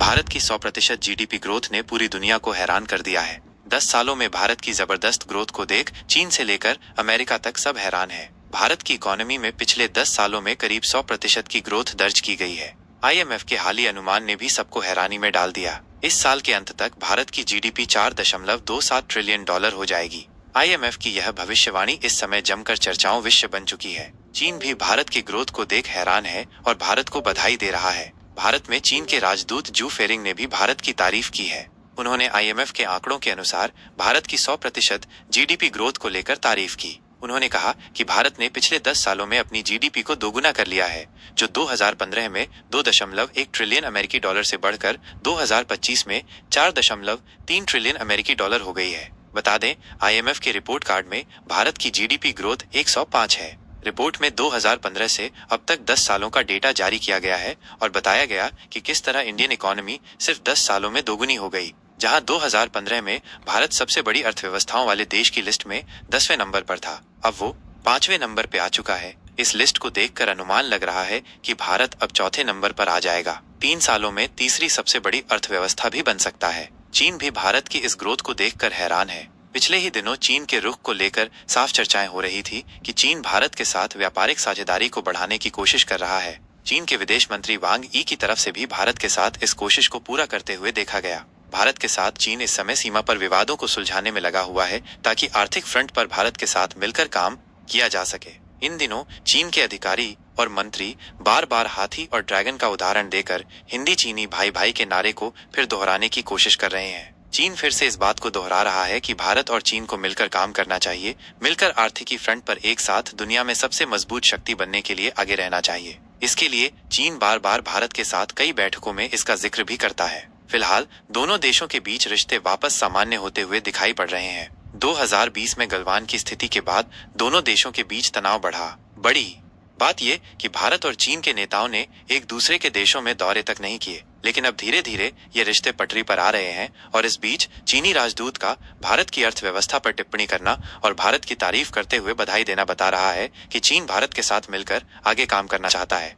भारत की 100% GDP growth ने पूरी दुनिया को हैरान कर दिया है। 10 सालों में भारत की जबरदस्त ग्रोथ को देख चीन से लेकर अमेरिका तक सब हैरान है। भारत की इकोनॉमी में पिछले 10 सालों में करीब 100% की ग्रोथ दर्ज की गई है। IMF के हालिया अनुमान ने भी सबको हैरानी में डाल दिया। इस साल के अंत तक भारत की जीडीपी 4.27 ट्रिलियन डॉलर हो जाएगी। IMF की यह भविष्यवाणी इस समय जमकर चर्चाओं विषय बन चुकी है। चीन भी भारत की ग्रोथ को देख हैरान है और भारत को बधाई दे रहा है। भारत में चीन के राजदूत जू फेरिंग ने भी भारत की तारीफ की है। उन्होंने IMF के आंकड़ों के अनुसार भारत की 100% जीडीपी ग्रोथ को लेकर तारीफ की। उन्होंने कहा कि भारत ने पिछले 10 सालों में अपनी जीडीपी को दोगुना कर लिया है, जो 2015 में 2.1 ट्रिलियन अमेरिकी डॉलर से बढ़कर 2025 में 4.3 ट्रिलियन अमेरिकी डॉलर हो गई है। बता दें, IMF के रिपोर्ट कार्ड में भारत की जीडीपी ग्रोथ 105 है। रिपोर्ट में 2015 से अब तक 10 सालों का डेटा जारी किया गया है और बताया गया कि किस तरह इंडियन इकोनॉमी सिर्फ 10 सालों में दोगुनी हो गई। जहां 2015 में भारत सबसे बड़ी अर्थव्यवस्थाओं वाले देश की लिस्ट में 10वें नंबर पर था, अब वो 5वें नंबर पे आ चुका है। इस लिस्ट को देखकर अनुमान लग रहा है कि भारत अब चौथे नंबर पर आ जाएगा। 3 सालों में तीसरी सबसे बड़ी अर्थव्यवस्था भी बन सकता है। चीन भी भारत की इस ग्रोथ को देखकर हैरान है। पिछले ही दिनों चीन के रुख को लेकर साफ चर्चाएं हो रही थी कि चीन भारत के साथ व्यापारिक साझेदारी को बढ़ाने की कोशिश कर रहा है। चीन के विदेश मंत्री वांग यी की तरफ से भी भारत के साथ इस कोशिश को पूरा करते हुए देखा गया। भारत के साथ चीन इस समय सीमा पर विवादों को सुलझाने में लगा हुआ है ताकि आर्थिक फ्रंट पर भारत के साथ मिलकर काम किया जा सके। इन दिनों चीन के अधिकारी और मंत्री बार बार हाथी और ड्रैगन का उदाहरण देकर हिंदी चीनी भाई भाई के नारे को फिर दोहराने की कोशिश कर रहे हैं। चीन फिर से इस बात को दोहरा रहा है कि भारत और चीन को मिलकर काम करना चाहिए, मिलकर आर्थिकी फ्रंट पर एक साथ दुनिया में सबसे मजबूत शक्ति बनने के लिए आगे रहना चाहिए। इसके लिए चीन बार बार भारत के साथ कई बैठकों में इसका जिक्र भी करता है। फिलहाल दोनों देशों के बीच रिश्ते वापस सामान्य होते हुए दिखाई पड़ रहे हैं। 2020 में गलवान की स्थिति के बाद दोनों देशों के बीच तनाव बढ़ा। बड़ी बात यह कि भारत और चीन के नेताओं ने एक दूसरे के देशों में दौरे तक नहीं किए, लेकिन अब धीरे धीरे ये रिश्ते पटरी पर आ रहे हैं और इस बीच चीनी राजदूत का भारत की अर्थव्यवस्था पर टिप्पणी करना और भारत की तारीफ करते हुए बधाई देना बता रहा है कि चीन भारत के साथ मिलकर आगे काम करना चाहता है।